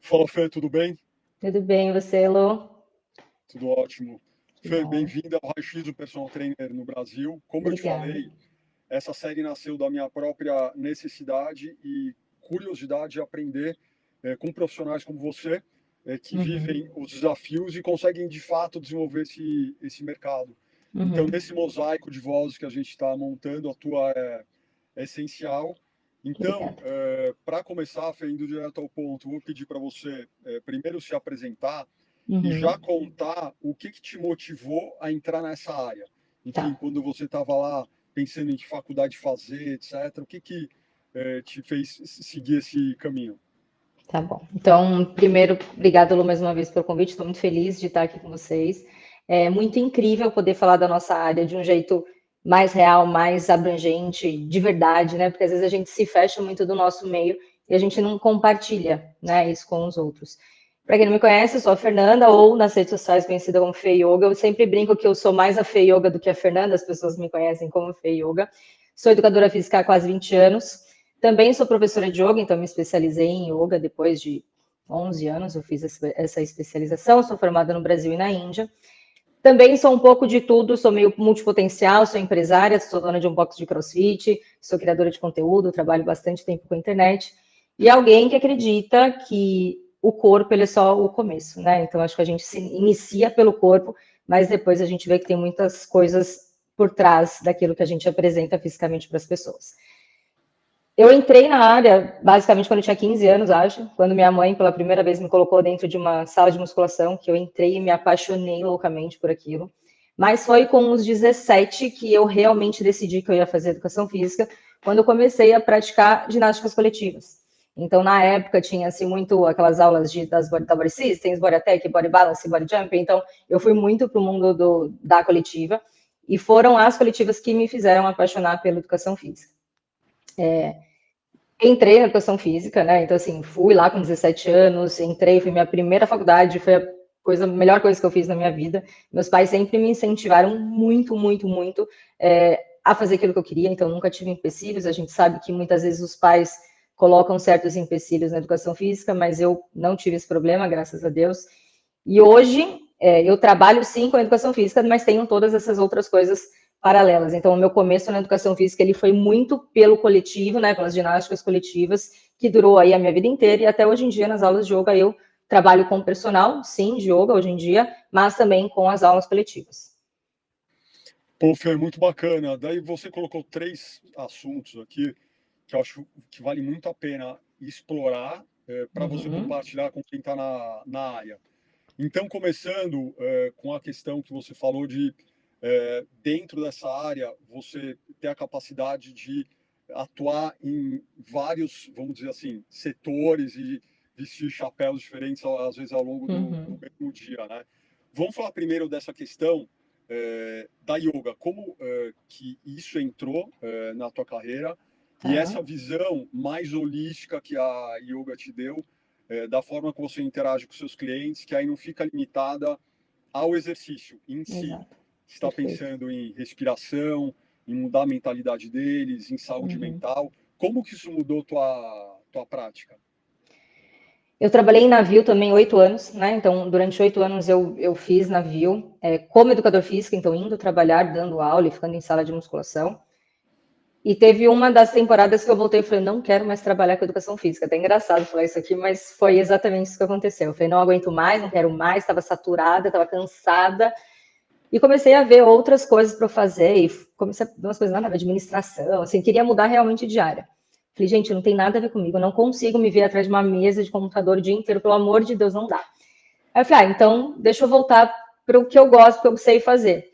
Fala, Fê, tudo bem? Tudo bem, você, Elô? Tudo ótimo. Que Fê, bom. bem-vinda ao Raio-X do Personal Trainer no Brasil. Como eu te Obrigada. falei, essa série nasceu da minha própria necessidade e curiosidade de aprender com profissionais como você, que Uhum, vivem os desafios e conseguem, de fato, desenvolver esse mercado. Então, uhum. nesse mosaico de vozes que a gente está montando, a tua é essencial. Então, Obrigada. para começar, Fê, indo direto ao ponto, vou pedir para você, primeiro, se apresentar e já Uhum. contar o que te motivou a entrar nessa área. Tá, Enfim, quando você estava lá pensando em que faculdade fazer, etc., o que te fez seguir esse caminho? tá bom. Então, primeiro, obrigada, Elô, mais uma vez pelo convite. Estou muito feliz de estar aqui com vocês. É muito incrível poder falar da nossa área de um jeito mais real, mais abrangente, de verdade, né? Porque às vezes a gente se fecha muito do nosso meio e a gente não compartilha, né, isso com os outros. Para quem não me conhece, eu sou a Fernanda, ou nas redes sociais conhecida como Fê Yoga. Eu sempre brinco que eu sou mais a Fê Yoga do que a Fernanda, as pessoas me conhecem como Fê Yoga. Sou educadora física há quase 20 anos. Também sou professora de yoga, então me especializei em yoga depois de 11 anos. Eu fiz essa especialização. Sou formada no Brasil e na Índia. Também sou um pouco de tudo, sou meio multipotencial, sou empresária, sou dona de um box de crossfit, sou criadora de conteúdo, trabalho bastante tempo com a internet. E alguém que acredita que o corpo ele é só o começo, né? Então acho que a gente se inicia pelo corpo, mas depois a gente vê que tem muitas coisas por trás daquilo que a gente apresenta fisicamente para as pessoas. Eu entrei na área basicamente quando eu tinha 15 anos, acho, quando minha mãe pela primeira vez me colocou dentro de uma sala de musculação, que eu entrei e me apaixonei loucamente por aquilo. Mas foi com os 17 que eu realmente decidi que eu ia fazer educação física, quando eu comecei a praticar ginásticas coletivas. Então, na época, tinha assim muito aquelas aulas da Body Systems, Body Attack, Body Balance, Body Jump. Então, eu fui muito para o mundo da coletiva e foram as coletivas que me fizeram apaixonar pela educação física. Entrei na educação física, né? Então, assim, fui lá com 17 anos, entrei, foi minha primeira faculdade, foi a melhor coisa que eu fiz na minha vida. Meus pais sempre me incentivaram muito, muito, muito a fazer aquilo que eu queria, então nunca tive empecilhos. A gente sabe que muitas vezes os pais colocam certos empecilhos na educação física, mas eu não tive esse problema, graças a Deus. E hoje eu trabalho sim com a educação física, mas tenho todas essas outras coisas paralelas. Então, o meu começo na educação física ele foi muito pelo coletivo, né, pelas ginásticas coletivas, que durou aí a minha vida inteira e até hoje em dia nas aulas de yoga eu trabalho com personal, sim, de yoga hoje em dia, mas também com as aulas coletivas. Pô, Fê, muito bacana. Daí você colocou três assuntos aqui que eu acho que vale muito a pena explorar para você Uhum, compartilhar com quem está na área. Então, começando com a questão que você falou de, dentro dessa área, você ter a capacidade de atuar em vários, vamos dizer assim, setores e vestir chapéus diferentes, às vezes, ao longo do uhum, mesmo dia, né? Vamos falar primeiro dessa questão da yoga. Como que isso entrou na tua carreira e tá, essa visão mais holística que a yoga te deu da forma que você interage com seus clientes, que aí não fica limitada ao exercício em si. exato, Você está perfeito. pensando em respiração, em mudar a mentalidade deles, em saúde Uhum. mental. Como que isso mudou tua prática? Eu trabalhei em navio também 8 anos, né? Então, durante 8 anos eu fiz navio como educador físico, então indo trabalhar, dando aula e ficando em sala de musculação. E teve uma das temporadas que eu voltei e falei, não quero mais trabalhar com educação física. Até engraçado falar isso aqui, mas foi exatamente isso que aconteceu. Eu falei, não aguento mais, não quero mais, estava saturada, estava cansada. E comecei a ver outras coisas para fazer, e comecei a ver umas coisas nada a ver, administração, assim, queria mudar realmente de área. Falei, gente, não tem nada a ver comigo, eu não consigo me ver atrás de uma mesa de computador o dia inteiro, pelo amor de Deus, não dá. Aí eu falei, então deixa eu voltar para o que eu gosto, que eu sei fazer.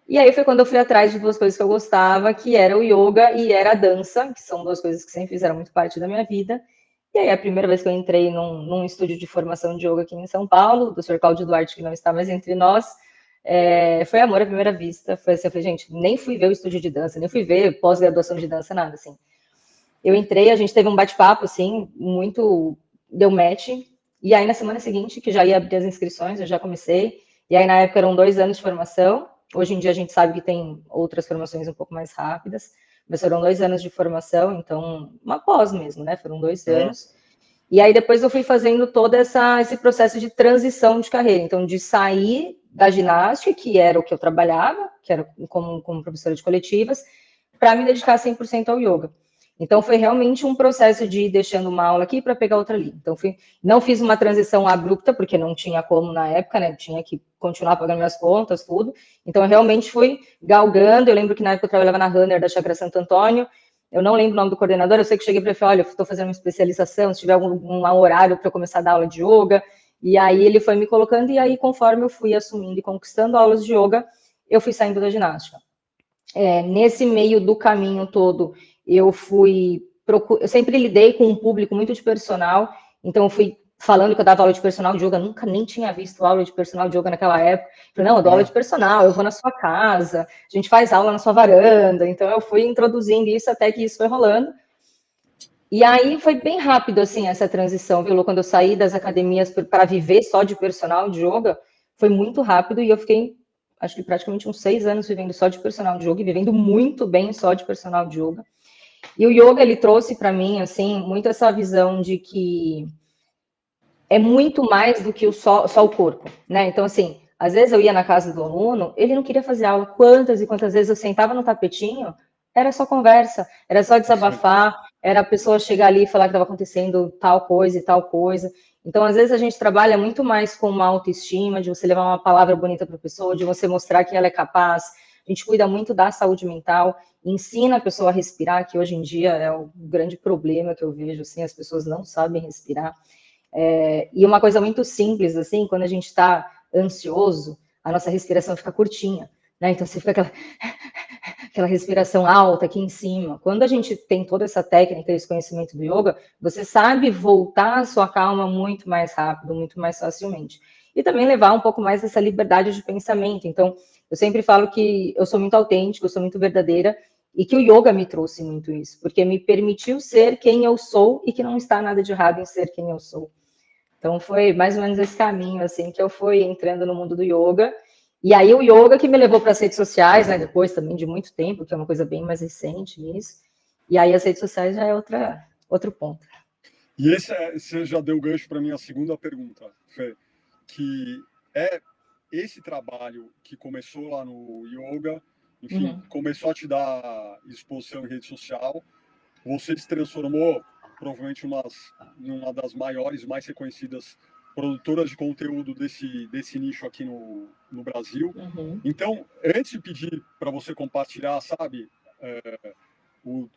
E aí foi quando eu fui atrás de duas coisas que eu gostava, que era o yoga e era a dança, que são duas coisas que sempre fizeram muito parte da minha vida. E aí a primeira vez que eu entrei num estúdio de formação de yoga aqui em São Paulo, do Sr. Cláudio Duarte, que não está mais entre nós, foi amor à primeira vista. Foi assim, eu falei, gente, nem fui ver o estúdio de dança, nem fui ver pós-graduação de dança, nada, assim. Eu entrei, a gente teve um bate-papo, assim, muito... Deu match. E aí, na semana seguinte, que já ia abrir as inscrições, eu já comecei. E aí, na época, eram 2 anos de formação. Hoje em dia, a gente sabe que tem outras formações um pouco mais rápidas. mas foram 2 anos de formação, então, uma pós mesmo, né? Foram 2 Aham. anos. E aí depois eu fui fazendo todo esse processo de transição de carreira, então de sair da ginástica, que era o que eu trabalhava, que era como professora de coletivas, para me dedicar 100% ao yoga. Então foi realmente um processo de ir deixando uma aula aqui para pegar outra ali. Então não fiz uma transição abrupta, porque não tinha como na época, né? Tinha que continuar pagando minhas contas, tudo. Então eu realmente fui galgando. Eu lembro que na época eu trabalhava na Runner da Chácara Santo Antônio. Eu não lembro o nome do coordenador, eu sei que cheguei para ele e falei, olha, eu estou fazendo uma especialização, se tiver algum horário para começar a dar aula de yoga. E aí ele foi me colocando, e aí conforme eu fui assumindo e conquistando aulas de yoga, eu fui saindo da ginástica. Nesse meio do caminho todo, eu sempre lidei com um público muito de personal, então eu fui falando que eu dava aula de personal de yoga, nunca nem tinha visto aula de personal de yoga naquela época. Falei, não, eu dou aula de personal, eu vou na sua casa, a gente faz aula na sua varanda. Então eu fui introduzindo isso até que isso foi rolando. E aí foi bem rápido, assim, essa transição, viu? Quando eu saí das academias para viver só de personal de yoga, foi muito rápido e eu fiquei, acho que praticamente uns 6 anos vivendo só de personal de yoga e vivendo muito bem só de personal de yoga. E o yoga, ele trouxe para mim, assim, muito essa visão de que é muito mais do que só o corpo, né? Então, assim, às vezes eu ia na casa do aluno, ele não queria fazer aula. Quantas e quantas vezes eu sentava no tapetinho, era só conversa, era só desabafar, era a pessoa chegar ali e falar que estava acontecendo tal coisa e tal coisa. Então, às vezes a gente trabalha muito mais com uma autoestima, de você levar uma palavra bonita para a pessoa, de você mostrar que ela é capaz. A gente cuida muito da saúde mental, ensina a pessoa a respirar, que hoje em dia é o grande problema que eu vejo, assim, as pessoas não sabem respirar. E uma coisa muito simples, assim, quando a gente está ansioso, a nossa respiração fica curtinha, né? Então você fica aquela respiração alta aqui em cima. Quando a gente tem toda essa técnica e esse conhecimento do yoga, você sabe voltar a sua calma muito mais rápido, muito mais facilmente. E também levar um pouco mais essa liberdade de pensamento. Então, eu sempre falo que eu sou muito autêntica, eu sou muito verdadeira, e que o yoga me trouxe muito isso, porque me permitiu ser quem eu sou e que não está nada de errado em ser quem eu sou. Então foi mais ou menos esse caminho assim que eu fui entrando no mundo do yoga. E aí o yoga que me levou para as redes sociais, né, depois também de muito tempo, que é uma coisa bem mais recente nisso. E aí as redes sociais já é outro ponto. E você já deu gancho para minha segunda pergunta, Fê, que é esse trabalho que começou lá no yoga, enfim, começou a te dar exposição em rede social, você se transformou provavelmente numa das maiores, mais reconhecidas produtoras de conteúdo desse nicho aqui no Brasil. Então, antes de pedir para você compartilhar, sabe, o,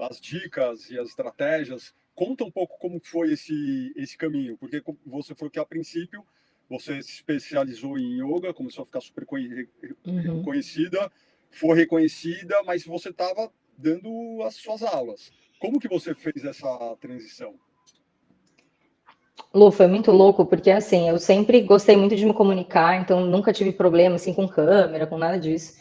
as dicas e as estratégias, conta um pouco como foi esse caminho, porque você falou que a princípio você se especializou em yoga, começou a ficar super conhecida, foi reconhecida, mas você estava dando as suas aulas. Como que você fez essa transição? Lu, foi muito louco, porque assim, eu sempre gostei muito de me comunicar, então nunca tive problema assim com câmera, com nada disso.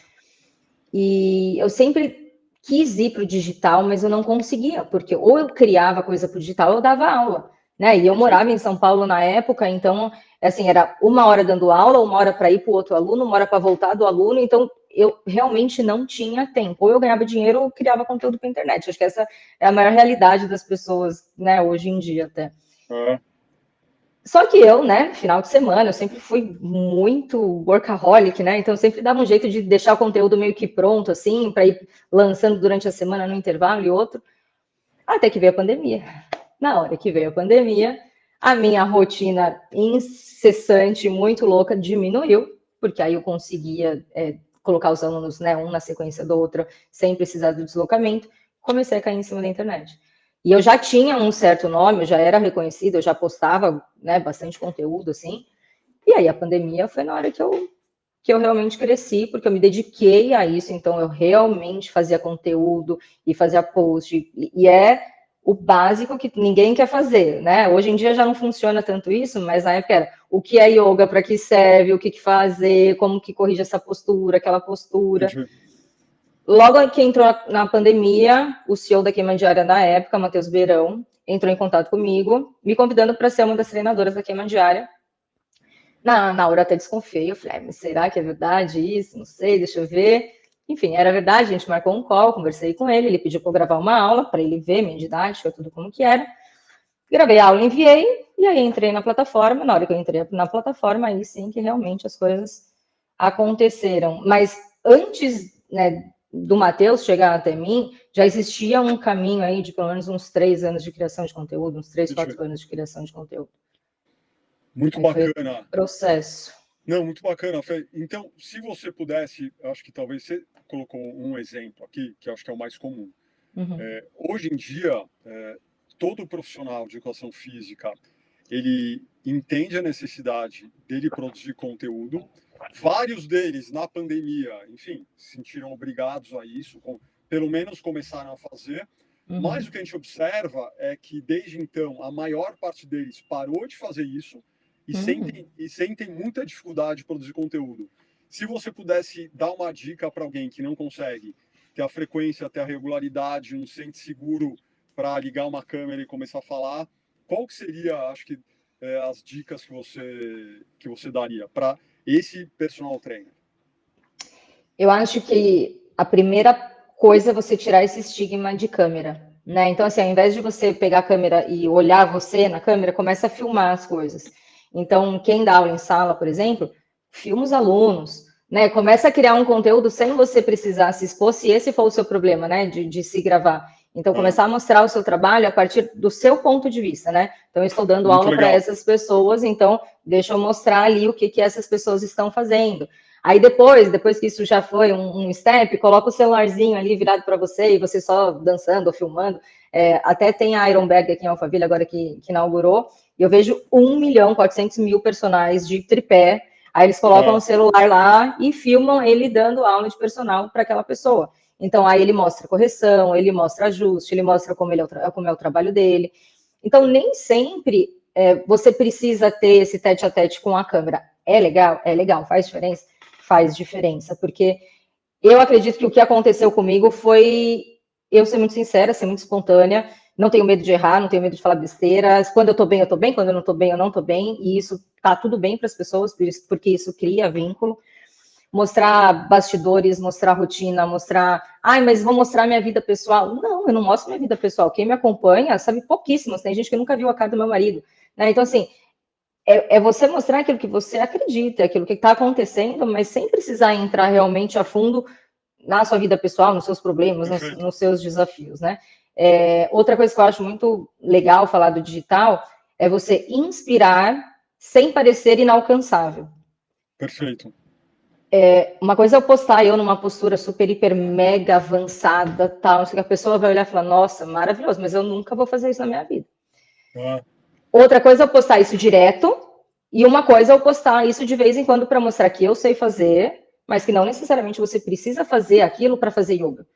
E eu sempre quis ir para o digital, mas eu não conseguia, porque ou eu criava coisa para o digital ou eu dava aula, né? E eu morava em São Paulo na época, então, assim, era 1 hora dando aula, 1 hora para ir para o outro aluno, 1 hora para voltar do aluno, então eu realmente não tinha tempo. Ou eu ganhava dinheiro ou criava conteúdo para internet. Acho que essa é a maior realidade das pessoas, né, hoje em dia até. Só que eu, né, final de semana, eu sempre fui muito workaholic, né? Então eu sempre dava um jeito de deixar o conteúdo meio que pronto, assim, para ir lançando durante a semana no intervalo e outro. Até que veio a pandemia. Na hora que veio a pandemia, a minha rotina incessante, muito louca, diminuiu, porque aí eu conseguia colocar os alunos, né, um na sequência do outro, sem precisar do deslocamento. Comecei a cair em cima da internet. E eu já tinha um certo nome, eu já era reconhecida, eu já postava, né, bastante conteúdo, assim. E aí a pandemia foi na hora que eu realmente cresci, porque eu me dediquei a isso, então eu realmente fazia conteúdo e fazia post, e é o básico que ninguém quer fazer, né? Hoje em dia já não funciona tanto isso, mas na época era o que é yoga, para que serve, o que fazer, como que corrige essa postura, aquela postura. Logo que entrou na pandemia, o CEO da Queima Diária na época, Matheus Beirão, entrou em contato comigo, me convidando para ser uma das treinadoras da Queima Diária. Na hora até desconfiei, eu falei, mas será que é verdade isso? Não sei, deixa eu ver. Enfim, era verdade, a gente marcou um call, conversei com ele pediu para eu gravar uma aula, para ele ver minha didática, tudo como que era. Gravei a aula, enviei, e aí entrei na plataforma. Na hora que eu entrei na plataforma, aí sim que realmente as coisas aconteceram. Mas antes, né, do Matheus chegar até mim, já existia um caminho aí de pelo menos uns 3 anos de criação de conteúdo, uns 3, 4 anos de criação de conteúdo. Muito Aí foi bacana. processo. Não, muito bacana, Fê. Então, se você pudesse, acho que talvez você colocou um exemplo aqui, que acho que é o mais comum. Uhum. Hoje em dia, todo profissional de educação física, ele entende a necessidade dele produzir conteúdo. Vários deles, na pandemia, enfim, se sentiram obrigados a isso, pelo menos começaram a fazer. Mas Uhum. o que a gente observa é que, desde então, a maior parte deles parou de fazer isso e Uhum. sentem muita dificuldade de produzir conteúdo. Se você pudesse dar uma dica para alguém que não consegue ter a frequência, ter a regularidade, não se sente seguro para ligar uma câmera e começar a falar, qual que seria, acho que, as dicas que você daria para esse personal trainer? Eu acho que a primeira coisa é você tirar esse estigma de câmera, né? Então, assim, ao invés de você pegar a câmera e olhar você na câmera, começa a filmar as coisas. Então, quem dá aula em sala, por exemplo, filma os alunos, né? Começa a criar um conteúdo sem você precisar se expor, se esse for o seu problema, né? De se gravar. Então, Ah, começar a mostrar o seu trabalho a partir do seu ponto de vista, né? Então, eu estou dando muito aula para legal. essas pessoas, então, deixa eu mostrar ali o que essas pessoas estão fazendo. Aí depois que isso já foi um step, coloca o celularzinho ali virado para você e você só dançando ou filmando. Até tem a Ironberg aqui em Alphaville agora que inaugurou, e eu vejo 1.400.000 personagens de tripé. Aí eles colocam Ah, o celular lá e filmam ele dando aula de personal para aquela pessoa. Então aí ele mostra correção, ele mostra ajuste, ele mostra como é o trabalho dele. Então nem sempre você precisa ter esse tete a tete com a câmera. É legal, faz diferença, porque eu acredito que o que aconteceu comigo foi eu ser muito sincera, ser muito espontânea, não tenho medo de errar, não tenho medo de falar besteiras. Quando eu tô bem, eu tô bem, quando eu não tô bem, eu não tô bem, e isso tá tudo bem para as pessoas, porque isso cria vínculo. Mostrar bastidores, mostrar rotina, mostrar. Ai, mas vou mostrar minha vida pessoal. Não, eu não mostro minha vida pessoal. Quem me acompanha sabe pouquíssimos. Tem gente que nunca viu a cara do meu marido. Né? Então, assim, é você mostrar aquilo que você acredita, aquilo que está acontecendo, mas sem precisar entrar realmente a fundo na sua vida pessoal, nos seus problemas, perfeito. nos seus desafios, né? Outra coisa que eu acho muito legal falar do digital é você inspirar sem parecer inalcançável. Perfeito. Uma coisa é eu postar eu numa postura super, hiper, mega avançada, tal, que a pessoa vai olhar e falar, nossa, maravilhoso, mas eu nunca vou fazer isso na minha vida. Ah, Outra coisa é eu postar isso direto, e uma coisa é eu postar isso de vez em quando para mostrar que eu sei fazer, mas que não necessariamente você precisa fazer aquilo para fazer yoga.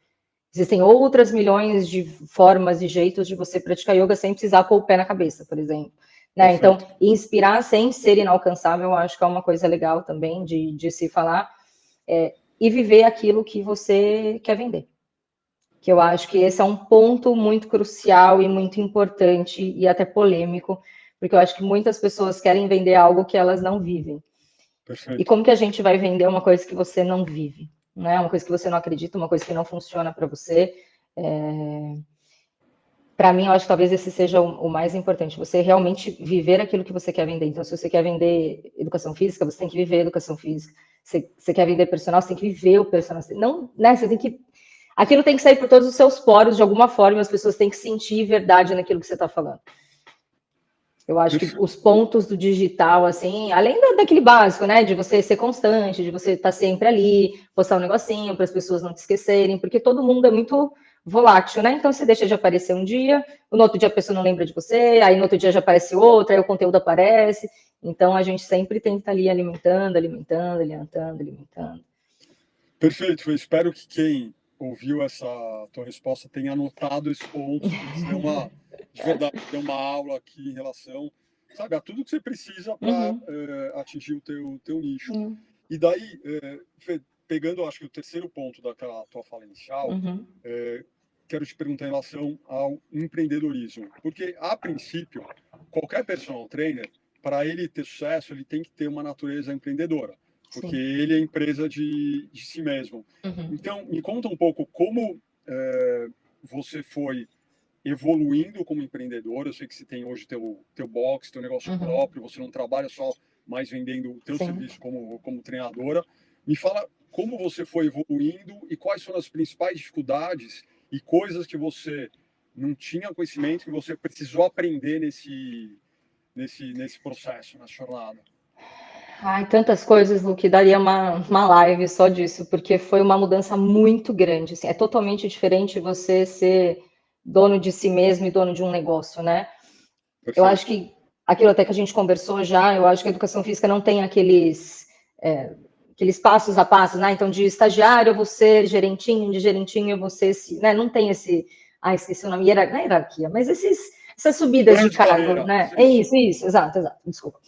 Existem outras milhões de formas e jeitos de você praticar yoga sem precisar pôr o pé na cabeça, por exemplo. Né? Então, perfeito. inspirar sem ser inalcançável, eu acho que é uma coisa legal também de se falar, e viver aquilo que você quer vender. Que eu acho que esse é um ponto muito crucial e muito importante e até polêmico, porque eu acho que muitas pessoas querem vender algo que elas não vivem. E Perfeito. como que a gente vai vender uma coisa que você não vive? Né? Uma coisa que você não acredita, uma coisa que não funciona para você. Para mim, eu acho que talvez esse seja o mais importante, você realmente viver aquilo que você quer vender. Então, se você quer vender educação física, você tem que viver educação física. Se você quer vender personal, você tem que viver o personal. Não, né? Você tem que. Aquilo tem que sair por todos os seus poros de alguma forma, as pessoas têm que sentir verdade naquilo que você está falando. Eu acho que Perfeito. os pontos do digital, assim, além daquele básico, né, de você ser constante, de você estar sempre ali, postar um negocinho para as pessoas não te esquecerem, porque todo mundo é muito volátil, né? Então você deixa de aparecer um dia, no outro dia a pessoa não lembra de você, aí no outro dia já aparece outra, aí o conteúdo aparece. Então a gente sempre tem que estar ali alimentando, alimentando, alimentando, alimentando. Perfeito. Eu espero que quem ouviu essa tua resposta tenha anotado esses pontos, porque você deu uma, de verdade, deu uma aula aqui em relação, sabe, a tudo que você precisa para Uhum, atingir o teu nicho. uhum, E daí, Fê, pegando, acho que o terceiro ponto daquela tua fala inicial, uhum, quero te perguntar em relação ao empreendedorismo. Porque, a princípio, qualquer personal trainer, para ele ter sucesso, ele tem que ter uma natureza empreendedora. porque Sim. ele é empresa de si mesmo. Uhum. Então, me conta um pouco como você foi evoluindo como empreendedor. Eu sei que você tem hoje teu box, teu negócio Uhum. próprio, você não trabalha só mais vendendo o teu Sim. serviço como treinadora. Me fala como você foi evoluindo e quais foram as principais dificuldades e coisas que você não tinha conhecimento que você precisou aprender nesse processo, nessa jornada. Ai, tantas coisas, no que daria uma live só disso, porque foi uma mudança muito grande. Assim, é totalmente diferente você ser dono de si mesmo e dono de um negócio, né? Eu acho Perfeito. que aquilo até que a gente conversou já, eu acho que a educação física não tem aqueles passos a passos, né? Então, de estagiário eu vou ser gerentinho, de gerentinho eu vou ser, né? Não tem esqueci o nome, não é hierarquia, mas essas subidas Plano de de cargo, carreira, né? É sim. isso, exato, desculpa.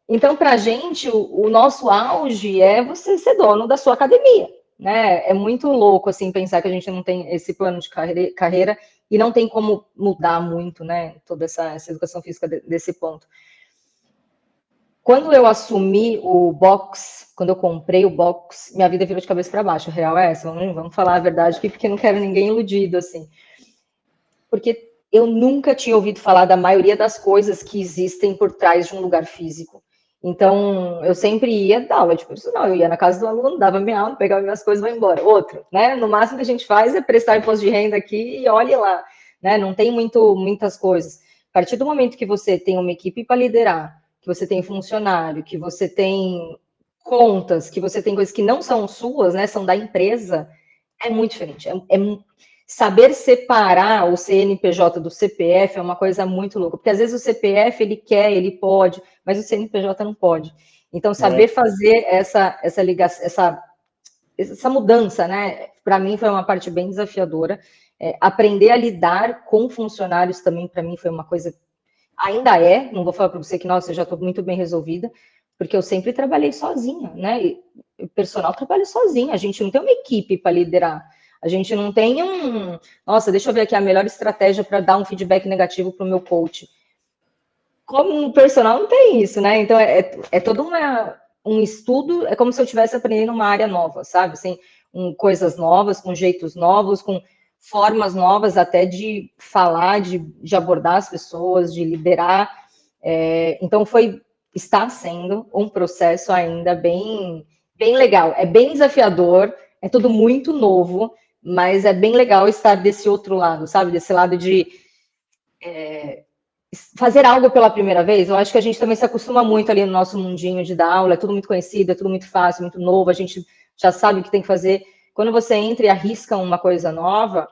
Então, para a gente, o nosso auge é você ser dono da sua academia, né? É muito louco, assim, pensar que a gente não tem esse plano de carreira e não tem como mudar muito, né? Toda essa educação física desse ponto. Quando eu assumi o box, quando eu comprei o box, minha vida virou de cabeça para baixo. A real é essa, vamos falar a verdade aqui, porque não quero ninguém iludido, assim. Porque eu nunca tinha ouvido falar da maioria das coisas que existem por trás de um lugar físico. Então, eu sempre ia dar aula de personal, eu ia na casa do aluno, dava minha aula, pegava minhas coisas e vai embora. Outro, né? No máximo que a gente faz é prestar imposto de renda aqui e olhe lá, né? Não tem muitas coisas. A partir do momento que você tem uma equipe para liderar, que você tem funcionário, que você tem contas, que você tem coisas que não são suas, né? São da empresa, é muito diferente. Saber separar o CNPJ do CPF é uma coisa muito louca, porque às vezes o CPF ele quer, ele pode, mas o CNPJ não pode. Então, saber fazer essa ligação, essa mudança, né? Para mim foi uma parte bem desafiadora. Aprender a lidar com funcionários também, para mim, foi uma coisa. Ainda é, não vou falar para você que, nossa, eu já estou muito bem resolvida, porque eu sempre trabalhei sozinha, né? E o personal trabalha sozinho, a gente não tem uma equipe para liderar. A gente não tem Nossa, deixa eu ver aqui a melhor estratégia para dar um feedback negativo para o meu coach. Como um personal não tem isso, né? Então é todo um estudo, é como se eu estivesse aprendendo uma área nova, sabe? Assim, coisas novas, com jeitos novos, com formas novas até de falar, de abordar as pessoas, de liderar. Então está sendo um processo ainda bem legal. É bem desafiador, é tudo muito novo, mas é bem legal estar desse outro lado, sabe? Desse lado de fazer algo pela primeira vez. Eu acho que a gente também se acostuma muito ali no nosso mundinho de dar aula, é tudo muito conhecido, é tudo muito fácil, muito novo, a gente já sabe o que tem que fazer. Quando você entra e arrisca uma coisa nova,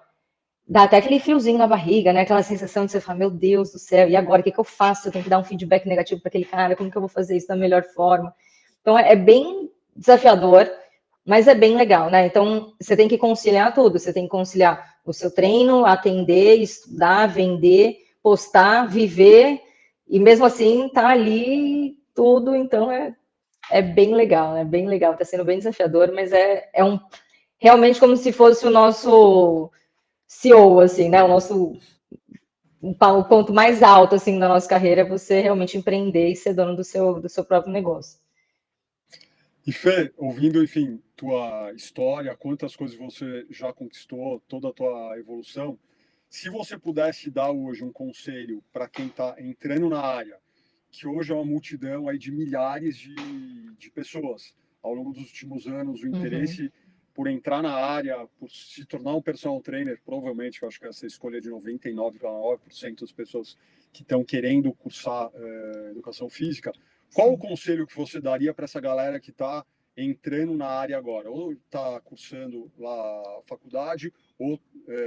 dá até aquele friozinho na barriga, né? Aquela sensação de você falar, meu Deus do céu, e agora o que eu faço? Eu tenho que dar um feedback negativo para aquele cara, como que eu vou fazer isso da melhor forma? Então é bem desafiador, mas é bem legal, né? Então você tem que conciliar tudo, você tem que conciliar o seu treino, atender, estudar, vender, postar, viver, e mesmo assim tá ali tudo, então é bem legal, é bem legal, tá sendo bem desafiador, mas realmente como se fosse o nosso CEO, assim, né? O ponto mais alto, assim, da nossa carreira é você realmente empreender e ser dono do seu próprio negócio. E Fê, ouvindo, enfim, tua história, quantas coisas você já conquistou, toda a tua evolução, se você pudesse dar hoje um conselho para quem está entrando na área, que hoje é uma multidão aí de milhares de pessoas, ao longo dos últimos anos, o Uhum. interesse por entrar na área, por se tornar um personal trainer, provavelmente, eu acho que essa escolha de 99,9% das pessoas que estão querendo cursar educação física, qual o Sim. conselho que você daria para essa galera que está entrando na área agora? Ou está cursando lá a faculdade, ou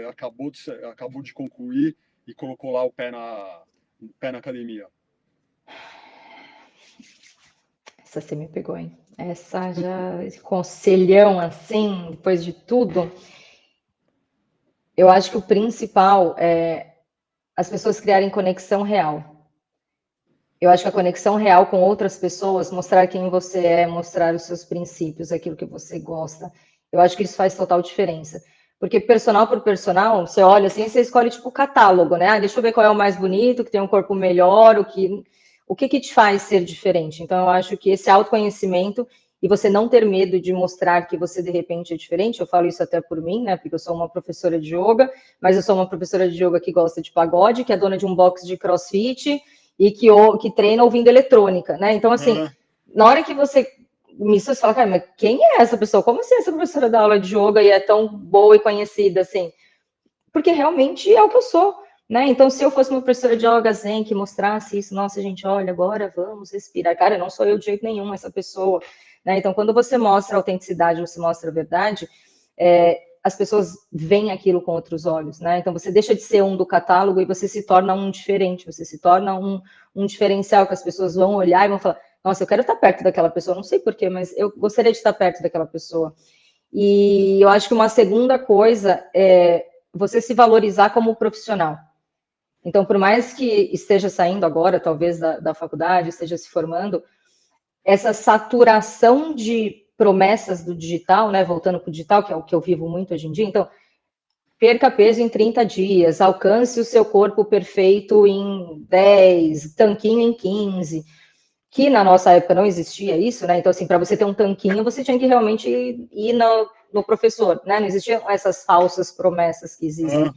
acabou de concluir e colocou lá o pé na academia? Essa você me pegou, hein? Essa já, esse conselhão assim, depois de tudo, eu acho que o principal é as pessoas criarem conexão real. Eu acho que a conexão real com outras pessoas, mostrar quem você é, mostrar os seus princípios, aquilo que você gosta, eu acho que isso faz total diferença. Porque personal por personal, você olha assim, você escolhe tipo o catálogo, né? Ah, deixa eu ver qual é o mais bonito, que tem um corpo melhor, o que te faz ser diferente? Então, eu acho que esse autoconhecimento e você não ter medo de mostrar que você, de repente, é diferente, eu falo isso até por mim, né, porque eu sou uma professora de yoga, mas eu sou uma professora de yoga que gosta de pagode, que é dona de um box de crossfit e que treina ouvindo eletrônica, né? Então, assim, na hora que você você fala, cara, mas quem é essa pessoa? Como assim essa professora dá aula de yoga e é tão boa e conhecida assim? Porque realmente é o que eu sou, né? Então, se eu fosse uma professora de yoga zen que mostrasse isso, nossa, gente, olha, agora vamos respirar. Cara, não sou eu de jeito nenhum essa pessoa, né? Então, quando você mostra a autenticidade, você mostra a verdade, as pessoas veem aquilo com outros olhos, né? Então, você deixa de ser um do catálogo e você se torna um diferente, você se torna um diferencial que as pessoas vão olhar e vão falar, nossa, eu quero estar perto daquela pessoa, não sei porquê, mas eu gostaria de estar perto daquela pessoa. E eu acho que uma segunda coisa é você se valorizar como profissional. Então, por mais que esteja saindo agora, talvez, da faculdade, esteja se formando, essa saturação de promessas do digital, né, voltando para o digital, que é o que eu vivo muito hoje em dia, então, perca peso em 30 dias, alcance o seu corpo perfeito em 10, tanquinho em 15, que na nossa época não existia isso, né? Então, assim, para você ter um tanquinho, você tinha que realmente ir no professor, né? Não existiam essas falsas promessas que existem.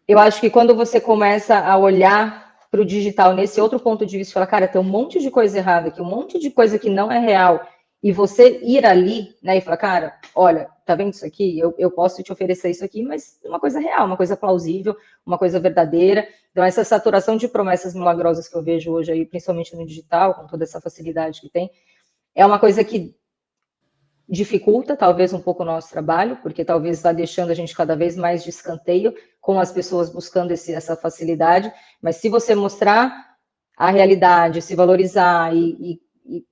Eu acho que quando você começa a olhar para o digital nesse outro ponto de vista, falar, cara, tem um monte de coisa errada aqui, um monte de coisa que não é real, e você ir ali, né, e falar, cara, olha, tá vendo isso aqui? Eu posso te oferecer isso aqui, mas uma coisa real, uma coisa plausível, uma coisa verdadeira. Então, essa saturação de promessas milagrosas que eu vejo hoje aí, principalmente no digital, com toda essa facilidade que tem, é uma coisa que dificulta talvez um pouco o nosso trabalho, porque talvez vá deixando a gente cada vez mais de escanteio com as pessoas buscando essa facilidade, mas se você mostrar a realidade, se valorizar e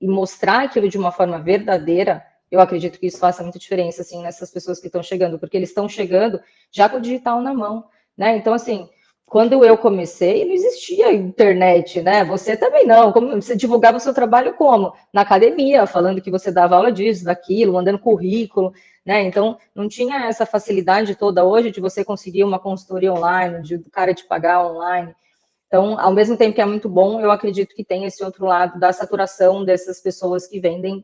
mostrar aquilo de uma forma verdadeira, eu acredito que isso faça muita diferença, assim, nessas pessoas que estão chegando, porque eles estão chegando já com o digital na mão, né? Então, assim, quando eu comecei, não existia internet, né? Você também não. Como você divulgava o seu trabalho como? Na academia, falando que você dava aula disso, daquilo, mandando currículo, né? Então, não tinha essa facilidade toda hoje de você conseguir uma consultoria online, de o cara te pagar online. Então, ao mesmo tempo que é muito bom, eu acredito que tem esse outro lado da saturação dessas pessoas que vendem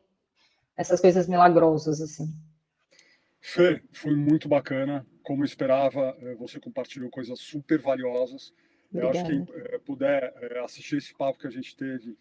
essas coisas milagrosas, assim. Fê, foi muito bacana. Como eu esperava, você compartilhou coisas super valiosas. Eu acho que quem Obrigada. puder assistir esse papo que a gente teve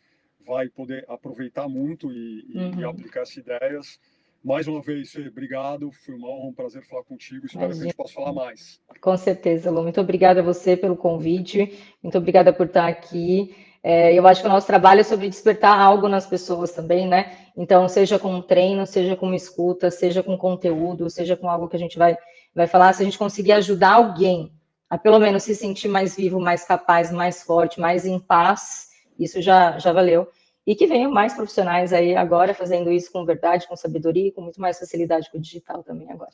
vai poder aproveitar muito e Uhum. aplicar essas ideias. Mais uma vez, Fê, obrigado. Foi uma honra, um prazer falar contigo. Espero que a Imagina. gente possa falar mais. Com certeza, Lu. Muito obrigada a você pelo convite, muito obrigada por estar aqui. Eu acho que o nosso trabalho é sobre despertar algo nas pessoas também, né? Então, seja com um treino, seja com uma escuta, seja com conteúdo, seja com algo que a gente vai falar, se a gente conseguir ajudar alguém a pelo menos se sentir mais vivo, mais capaz, mais forte, mais em paz, isso já valeu. E que venham mais profissionais aí agora fazendo isso com verdade, com sabedoria e com muito mais facilidade com o digital também agora.